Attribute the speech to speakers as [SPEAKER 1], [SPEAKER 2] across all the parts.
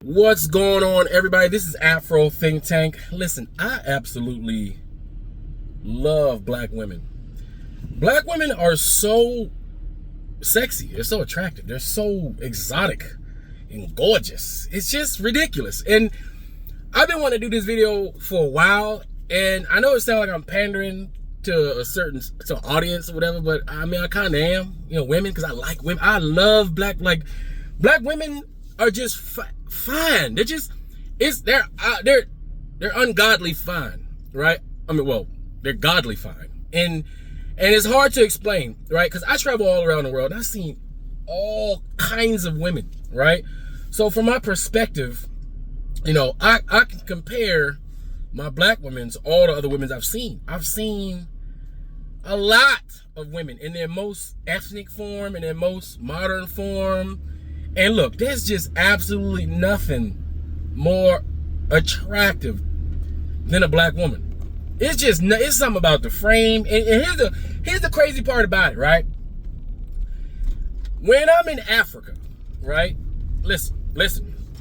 [SPEAKER 1] What's going on, everybody? This is Afro Think Tank. Listen, I absolutely love black women. Black women are so sexy. They're so attractive. They're so exotic and gorgeous. It's just ridiculous. And I've been wanting to do this video for a while, and I know it sounds like I'm pandering to a certain audience or whatever, but I mean, I kind of am. Women, because I like women. I love black women are just fine. They're just, they're ungodly fine, right? I mean, well, they're godly fine, and it's hard to explain, right? Because I travel all around the world and I've seen all kinds of women, right? So from my perspective, I can compare my black women to all the other women I've seen. I've seen a lot of women in their most ethnic form, in their most modern form. And look, there's just absolutely nothing more attractive than a black woman. It's something about the frame. And here's the crazy part about it, right? When I'm in Africa, right? Listen.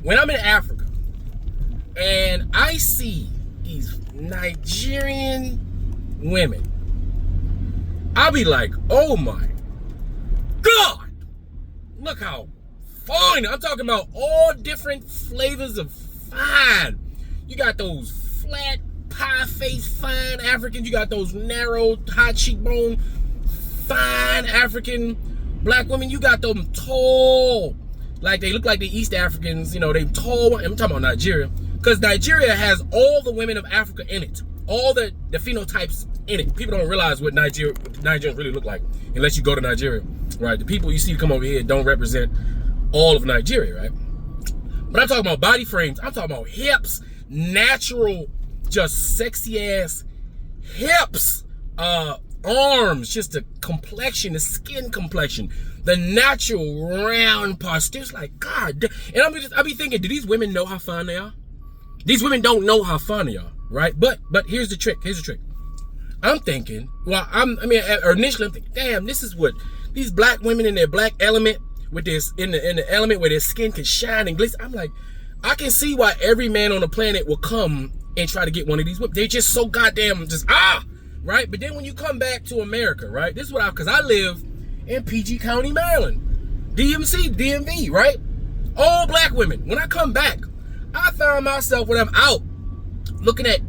[SPEAKER 1] When I'm in Africa and I see these Nigerian women, I'll be like, oh my God, look how fine. I'm talking about all different flavors of fine. You got those flat, pie-faced, fine Africans. You got those narrow, high cheekbone, fine African black women. You got them tall, like they look like the East Africans. They tall. I'm talking about Nigeria, because Nigeria has all the women of Africa in it. All the phenotypes in it. People don't realize what Nigerians really look like unless you go to Nigeria, right? The people you see come over here don't represent all of Nigeria, right? But I'm talking about body frames. I'm talking about hips, natural, just sexy ass hips, arms, just the complexion, the skin complexion, the natural round posture. It's like, God. And I'll be thinking, do these women know how fine they are? These women don't know how fine they are, right? But here's the trick. I'm thinking, initially I'm thinking, damn, this is what these black women in their black element, with this in the element where their skin can shine and glisten. I'm like, I can see why every man on the planet will come and try to get one of these women. They're just so goddamn right? But then when you come back to America, right? This is what because I live in PG County, Maryland, DMV, right? All black women. When I come back, I found myself when I'm out looking at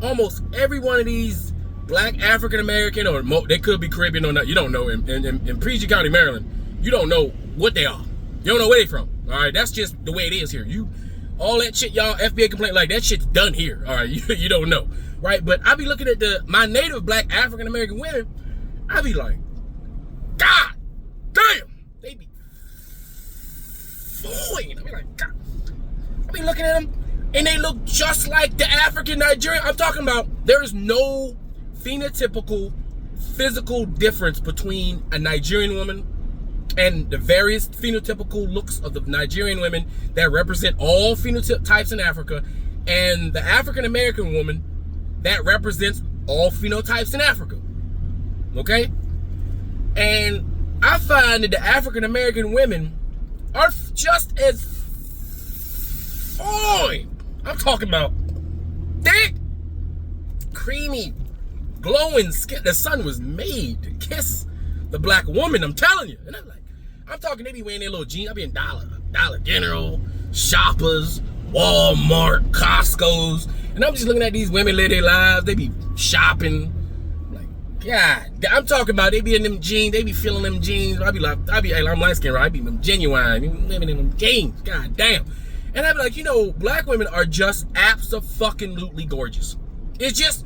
[SPEAKER 1] almost every one of these black African American, or they could be Caribbean or not. You don't know. In PG County, Maryland, you don't know what they are. You don't know where they from. All right, that's just the way it is here. All that shit, y'all FBI complaint, like that shit's done here. All right, you don't know, right? But I be looking at my native black African American women. I be like, God damn, they be fine. I be like, God. I be looking at them, and they look just like the African Nigerian. I'm talking about there is no phenotypical physical difference between a Nigerian woman and the various phenotypical looks of the Nigerian women that represent all phenotypes in Africa, and the African American woman that represents all phenotypes in Africa. Okay? And I find that the African American women are just as fine. I'm talking about thick, creamy, glowing skin. The sun was made to kiss the black woman, I'm telling you. And I'm talking, they be wearing their little jeans. I be in Dollar General, Shoppers, Walmart, Costco's, and I'm just looking at these women live their lives. They be shopping. Like, God, I'm talking about they be in them jeans. They be feeling them jeans. I'm light skinned, right? I be them genuine, living in them jeans. God damn. And I be like, black women are just abso-fucking-lutely gorgeous. It's just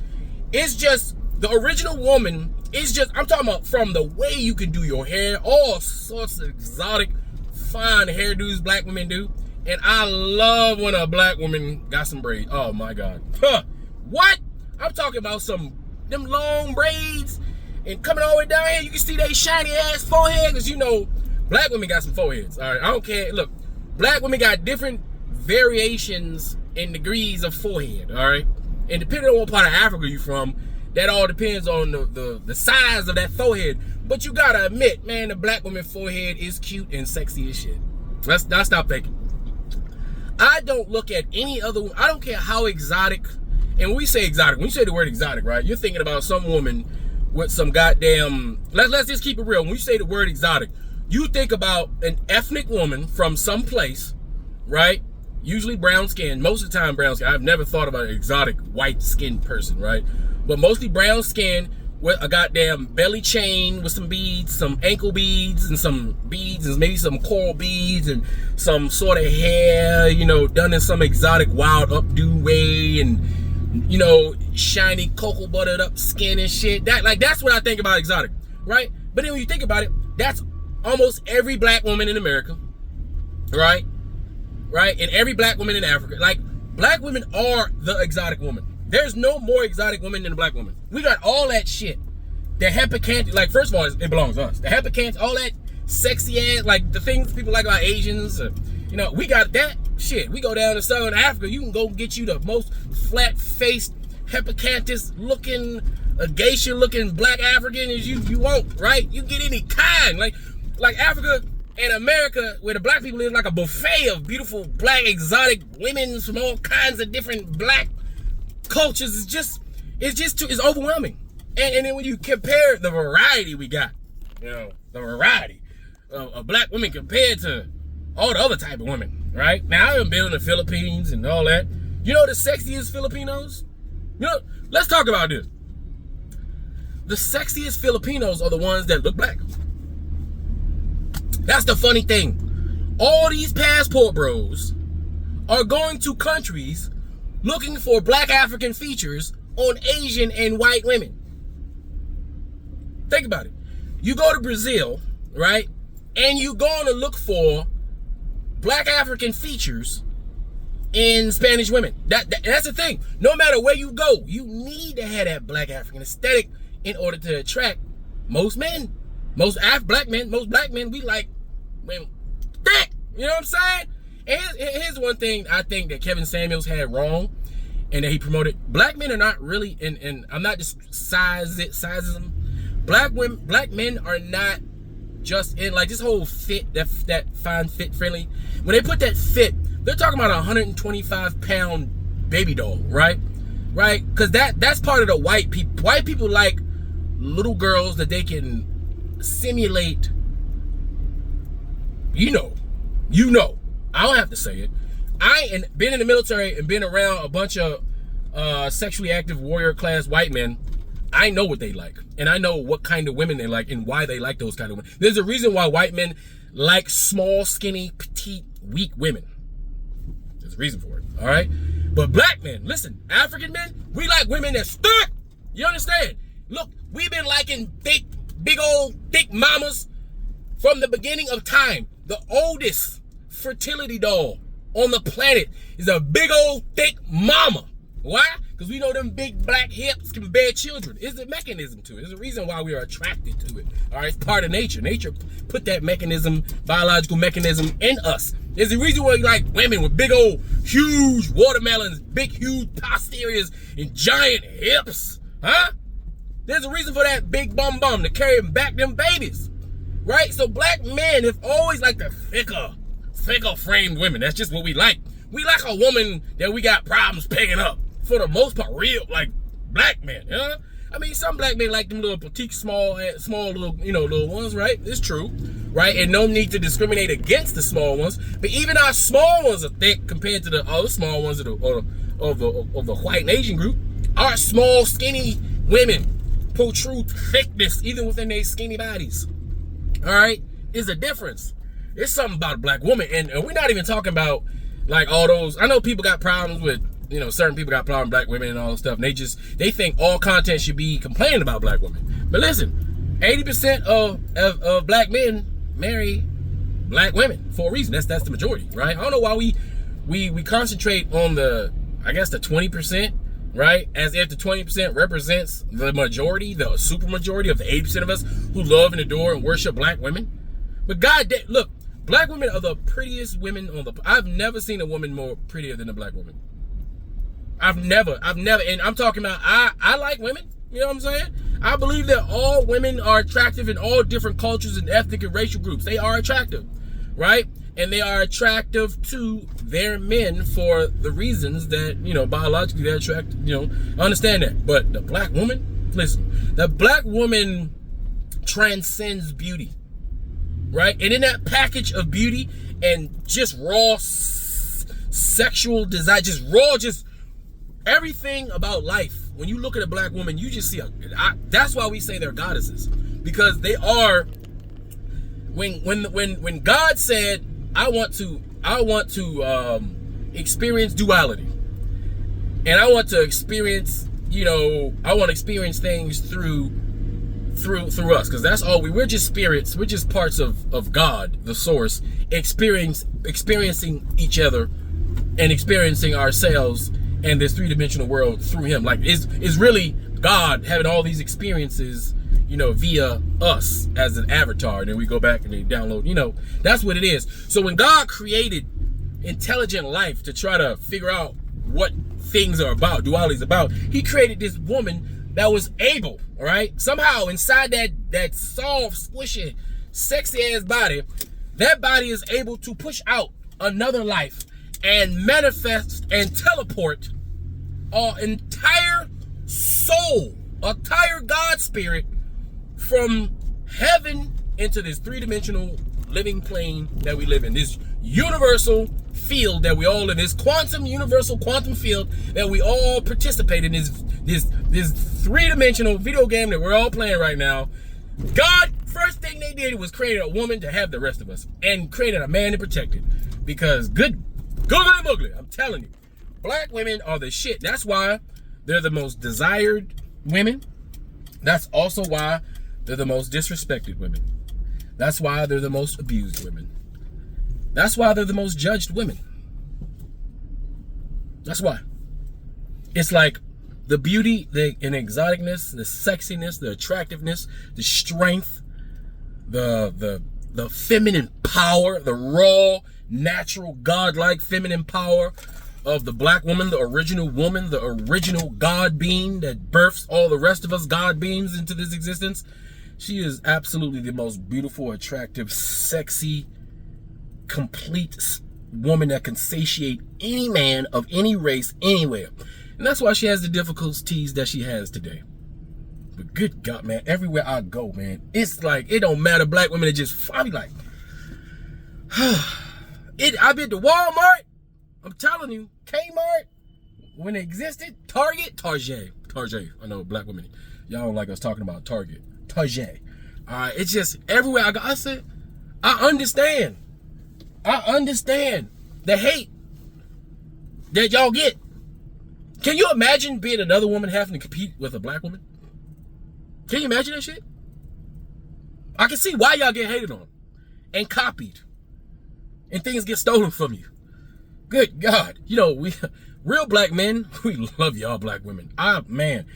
[SPEAKER 1] the original woman. I'm talking about from the way you can do your hair, all sorts of exotic, fine hairdos black women do. And I love when a black woman got some braids. Oh my God. What? I'm talking about them long braids and coming all the way down here. You can see they shiny ass forehead, because black women got some foreheads. All right, I don't care. Look, black women got different variations in degrees of forehead. All right, and depending on what part of Africa you're from, that all depends on the size of that forehead. But you gotta admit, man, the black woman forehead is cute and sexy as shit. Let's stop thinking. I don't look at any other, I don't care how exotic, and when we say exotic, when you say the word exotic, right, you're thinking about some woman with some goddamn, let's just keep it real. When you say the word exotic, you think about an ethnic woman from some place, right? Usually brown skin, most of the time brown skin. I've never thought about an exotic white skinned person, right? But mostly brown skin with a goddamn belly chain with some beads, some ankle beads, and some beads, and maybe some coral beads, and some sort of hair, you know, done in some exotic wild updo way, and, you know, shiny cocoa buttered up skin and shit. That's what I think about exotic, right? But then when you think about it, that's almost every black woman in America, right? Right? And every black woman in Africa. Like, black women are the exotic woman. There's no more exotic woman than a black woman. We got all that shit. The hepicant, like, first of all, it belongs to us. The hepicant, all that sexy ass, like the things people like about Asians, you know, we got that shit. We go down to Southern Africa, you can go get you the most flat-faced, hepicantist looking, geisha looking black African as you want, right? You get any kind. Like Africa and America, where the black people live, like a buffet of beautiful black exotic women from all kinds of different black cultures. It's overwhelming. And then when you compare the variety we got, you know, the variety of black women compared to all the other type of women, right? Now, I haven't been in the Philippines and all that. You know the sexiest Filipinos? You know, let's talk about this. The sexiest Filipinos are the ones that look black. That's the funny thing. All these passport bros are going to countries looking for black African features on Asian and white women. Think about it. You go to Brazil, right? And you're going to look for black African features in Spanish women. That's the thing. No matter where you go, you need to have that black African aesthetic in order to attract most men. Most black men, we like women thick. You know what I'm saying? And here's one thing I think that Kevin Samuels had wrong and that he promoted. Black men are not really, and I'm not just sizes them. Black men are not just in like this whole fit, that fine fit friendly. When they put that fit, they're talking about a 125-pound baby doll, right? Right? Because that's part of the white people. White people like little girls that they can simulate. You know. I don't have to say it. And been in the military and been around a bunch of sexually active warrior class white men. I know what they like, and I know what kind of women they like and why they like those kind of women. There's a reason why white men like small, skinny, petite, weak women. There's a reason for it, all right? But black men, listen, African men, we like women that's thick. You understand? Look, we've been liking thick, big old thick mamas from the beginning of time. The oldest fertility doll on the planet is a big old thick mama. Why? Because we know them big black hips can bear children. It's a mechanism to it. There's a reason why we are attracted to it. All right, it's part of nature. Nature put that mechanism, biological mechanism in us. There's a reason why you like women with big old, huge watermelons, big, huge posteriors, and giant hips. Huh? There's a reason for that big bum to carry back them babies. Right? So black men have always liked the thicker framed women. That's just what we like. We like a woman that we got problems picking up. For the most part, real, like, black men, you know? I mean, some black men like them little petite, small little, little ones, right? It's true, right? And no need to discriminate against the small ones. But even our small ones are thick compared to the other small ones of the white and Asian group. Our small, skinny women protrude thickness even within their skinny bodies. All right? There's a difference. It's something about a black woman. And we're not even talking about, like, all those. I know people got problems with, certain people got problems with black women and all that stuff. And they think all content should be complaining about black women. But listen, 80% of black men marry black women for a reason. That's the majority, right? I don't know why we concentrate on the 20%, right? As if the 20% represents the majority, the super majority of the 80% of us who love and adore and worship black women. But goddamn, look, black women are the prettiest women I've never seen a woman more prettier than a black woman. I've never, and I'm talking about, I like women, you know what I'm saying? I believe that all women are attractive in all different cultures and ethnic and racial groups. They are attractive. right? And they are attractive to their men for the reasons that, biologically they're attracted, I understand that. But the black woman, listen, the black woman transcends beauty, right? And in that package of beauty and just raw sexual desire, just everything about life. When you look at a black woman, you just see that's why we say they're goddesses, because they are. When God said, I want to experience duality, and I want to experience, I want to experience things through us, because that's all we're just spirits. We're just parts of God, the source, experiencing each other and experiencing ourselves and this three-dimensional world through him. Like, it's really God having all these experiences, via us as an avatar. And then we go back and they download, that's what it is. So when God created intelligent life to try to figure out what things are about, duality is about, he created this woman that was able, all right? Somehow inside that soft, squishy, sexy ass body, that body is able to push out another life and manifest and teleport our entire soul, entire God spirit, from heaven into this three-dimensional living plane that we live in, this universal field that we all in, this universal quantum field that we all participate in, this three-dimensional video game that we're all playing right now. God, first thing they did was create a woman to have the rest of us, and created a man to protect it, because googly moogly, I'm telling you, black women are the shit. That's why they're the most desired women. That's also why they're the most disrespected women. That's why they're the most abused women. That's why they're the most judged women. That's why. It's like the beauty, the exoticness, the sexiness, the attractiveness, the strength, the feminine power, the raw, natural, godlike feminine power of the black woman, the original God being that births all the rest of us God beings into this existence. She is absolutely the most beautiful, attractive, sexy, complete woman that can satiate any man of any race anywhere. And that's why she has the difficulties that she has today. But good God, man, everywhere I go, man, it's like, it don't matter. Black women are just, I be like, I've been to Walmart, I'm telling you, Kmart, when it existed, Target. I know black women, y'all don't like us talking about Target. It's just everywhere I go. I said, I understand the hate that y'all get. Can you imagine being another woman having to compete with a black woman? Can you imagine that shit? I can see why y'all get hated on and copied and things get stolen from you. Good God. We real black men, we love y'all black women. Man,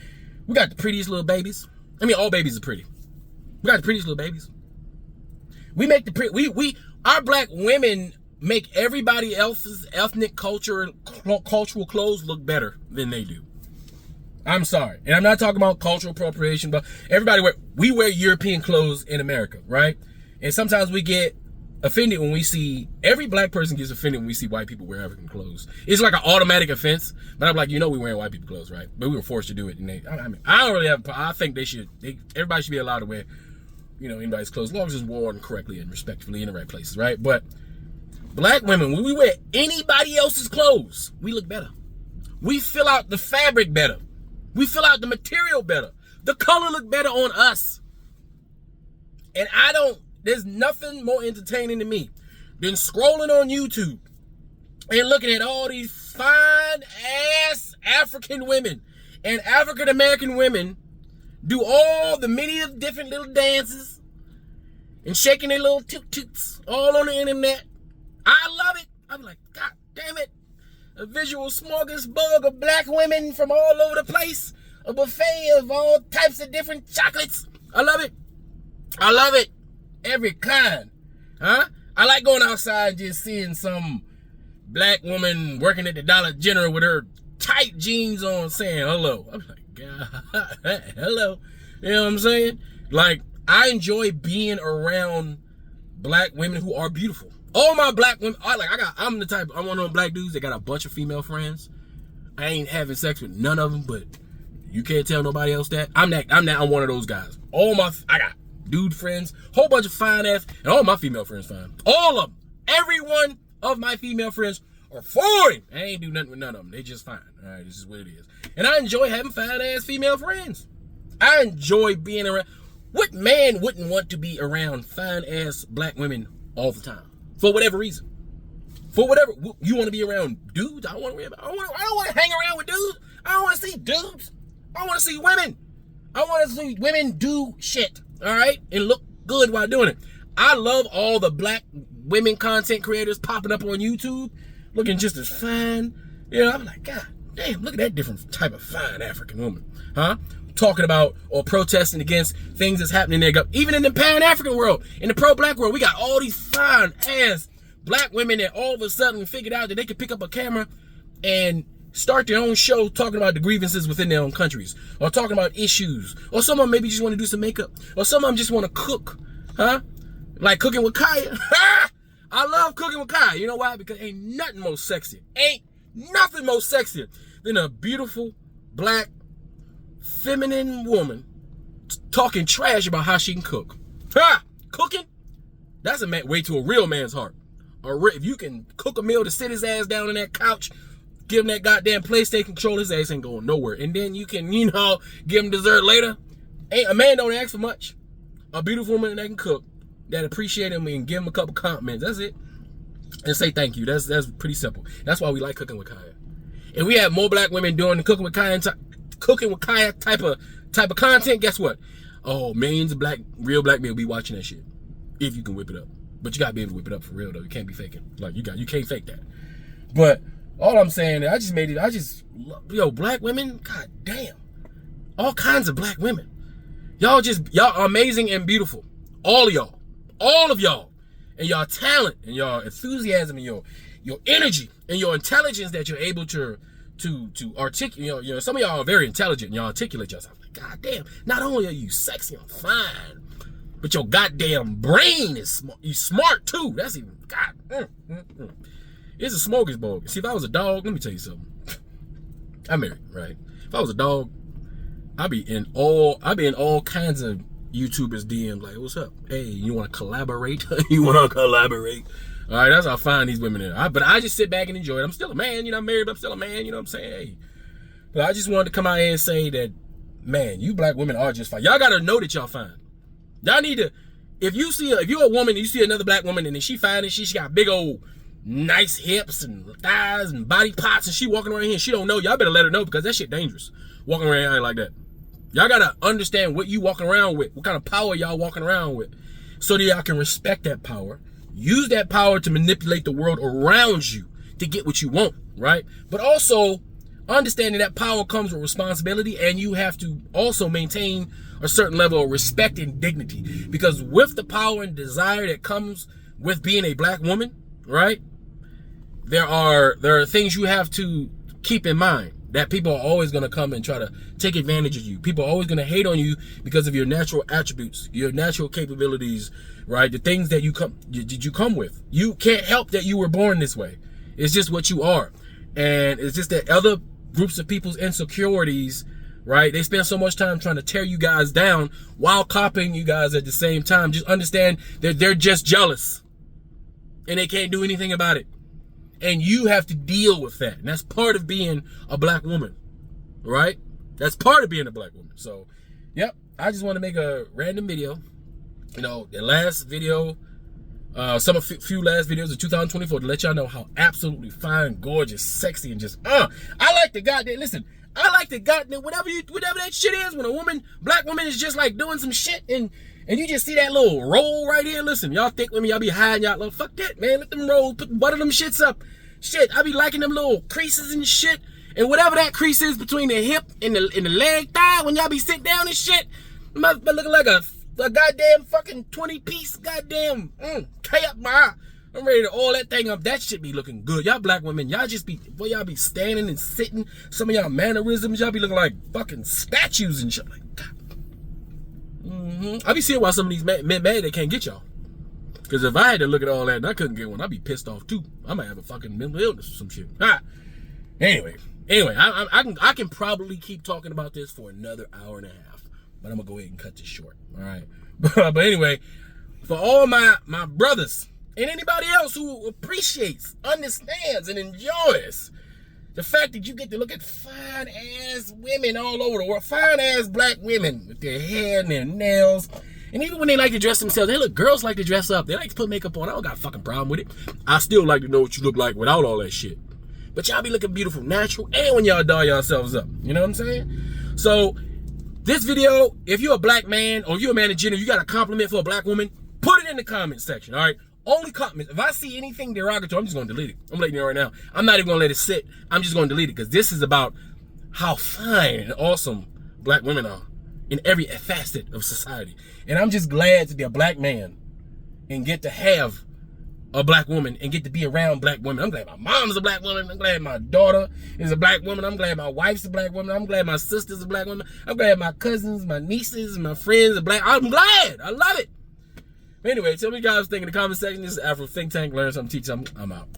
[SPEAKER 1] we got the prettiest little babies. I mean, all babies are pretty. We got the prettiest little babies. We make our black women make everybody else's ethnic cultural clothes look better than they do. I'm sorry. And I'm not talking about cultural appropriation, but we wear European clothes in America, right? And sometimes we get offended when we see, every black person gets offended when we see white people wear African clothes. It's like an automatic offense, but I'm like, we're wearing white people clothes, right? But we were forced to do it. And I don't really have, I think everybody should be allowed to wear, anybody's clothes, as long as it's worn correctly and respectfully in the right places, right? But black women, when we wear anybody else's clothes, we look better. We fill out the fabric better. We fill out the material better. The color look better on us. And there's nothing more entertaining to me than scrolling on YouTube and looking at all these fine ass African women and African American women do all the many of different little dances and shaking their little toot-toots all on the internet. I love it. I'm like, God damn it. A visual smorgasbord of black women from all over the place. A buffet of all types of different chocolates. I love it. I love it. Every kind. Huh? I like going outside and just seeing some black woman working at the Dollar General with her tight jeans on saying hello. I'm like, God, hello. You know what I'm saying? Like, I enjoy being around black women who are beautiful. All my black women, I'm the type, I'm one of them black dudes that got a bunch of female friends. I ain't having sex with none of them, but you can't tell nobody else that. I'm one of those guys. I got dude friends, whole bunch of fine ass, and all my female friends fine. All of them. Every one of my female friends are fine. I ain't do nothing with none of them. They just fine. All right, this is what it is. And I enjoy having fine ass female friends. I enjoy being around. What man wouldn't want to be around fine ass black women all the time? For whatever reason. For whatever, you want to be around dudes? I don't want to hang around with dudes. I don't want to see dudes. I want to see women. I want to see women do shit, all right, and look good while doing it. I love all the black women content creators popping up on YouTube, looking just as fine. You know, I'm like, God damn, look at that different type of fine African woman, huh? Talking about or protesting against things that's happening there. Even in the Pan-African world, in the pro-black world, we got all these fine ass black women that all of a sudden figured out that they could pick up a camera and start their own show talking about the grievances within their own countries, or talking about issues, or some of them maybe just want to do some makeup, or some of them just want to cook, huh? Like Cooking with Kaya. I love Cooking with Kaya. You know why? Because ain't nothing more sexy. Ain't nothing more sexier than a beautiful, black, feminine woman talking trash about how she can cook. Ha! Cooking? That's a way to a real man's heart. If you can cook a meal to sit his ass down on that couch, give him that goddamn PlayStation controller, his ass ain't going nowhere. And then you can, give him dessert later. A man don't ask for much. A beautiful woman that can cook, that appreciate him and give him a couple compliments. That's it. And say thank you. That's pretty simple. That's why we like Cooking with Kaya. And we have more black women doing the Cooking with Kaya type of content. Guess what? Oh, millions of real black men will be watching that shit. If you can whip it up. But you gotta be able to whip it up for real though. You can't be faking. Like you can't fake that. But all I'm saying, black women, god damn. All kinds of black women. Y'all are amazing and beautiful. All of y'all. And y'all talent and y'all enthusiasm and your energy and your intelligence that you're able to articulate. Some of y'all are very intelligent and y'all articulate yourself. Like, god damn, not only are you sexy and fine, but your goddamn brain is smart. You smart too. That's even, It's a smorgasbord. See, if I was a dog, let me tell you something. I'm married, right? If I was a dog, I'd be in all kinds of YouTubers DM like, what's up? Hey, you want to collaborate? All right, that's how fine these women are. But I just sit back and enjoy it. I'm still a man, I'm married, but I'm still a man, you know what I'm saying? Hey. But I just wanted to come out here and say that, man, you black women are just fine. Y'all got to know that y'all fine. Y'all need to, if you're a woman and you see another black woman and she fine and she got big old nice hips and thighs and body parts and she walking around here and she don't know, y'all better let her know because that shit dangerous. Walking around here like that. Y'all gotta understand what you walking around with, what kind of power y'all walking around with, so that y'all can respect that power, use that power to manipulate the world around you to get what you want, right? But also understanding that power comes with responsibility, and you have to also maintain a certain level of respect and dignity, because with the power and desire that comes with being a black woman, right? There are things you have to keep in mind. That people are always going to come and try to take advantage of you. People are always going to hate on you because of your natural attributes, your natural capabilities, right? The things that you come with. You can't help that you were born this way. It's just what you are. And it's just that other groups of people's insecurities, right? They spend so much time trying to tear you guys down while copying you guys at the same time. Just understand that they're just jealous and they can't do anything about it. And you have to deal with that. And that's part of being a black woman, right? That's part of being a black woman. So, yep, I just want to make a random video. The last video, few last videos of 2024 to let y'all know how absolutely fine, gorgeous, sexy, and just, I like the goddamn, listen, I like the goddamn, whatever that shit is, when black woman is just like doing some shit and you just see that little roll right here. Listen, y'all thick women, y'all be hiding y'all little, fuck that, man. Let them roll, butter them shits up. Shit, I be liking them little creases and shit. And whatever that crease is between the hip and the leg thigh, when y'all be sitting down and shit, but looking like a goddamn fucking 20-piece goddamn K up my eye. I'm ready to oil that thing up. That shit be looking good. Y'all black women, y'all be standing and sitting. Some of y'all mannerisms, y'all be looking like fucking statues and shit. Like, God. I be seeing why some of these men mad they can't get y'all. Because if I had to look at all that and I couldn't get one, I'd be pissed off too. I might have a fucking mental illness or some shit. Anyway, I can probably keep talking about this for another hour and a half, but I'm gonna go ahead and cut this short. All right. But anyway, for all my brothers and anybody else who appreciates, understands, and enjoys the fact that you get to look at fine ass women all over the world, fine ass black women with their hair and their nails. And even when they like to dress themselves, girls like to dress up. They like to put makeup on. I don't got a fucking problem with it. I still like to know what you look like without all that shit. But y'all be looking beautiful, natural, and when y'all doll yourselves up. You know what I'm saying? So, this video, if you're a black man or you're a man in general, you got a compliment for a black woman, put it in the comment section, all right? Only comments. If I see anything derogatory, I'm just going to delete it. I'm letting you know right now. I'm not even going to let it sit. I'm just going to delete it because this is about how fine and awesome black women are in every facet of society. And I'm just glad to be a black man and get to have a black woman and get to be around black women. I'm glad my mom's a black woman. I'm glad my daughter is a black woman. I'm glad my wife's a black woman. I'm glad my sister's a black woman. I'm glad my cousins, my nieces, my friends are black. I'm glad. I love it. Anyway, tell me what you guys think in the comment section. This is Afro Think Tank. Learn something, teach something. I'm out.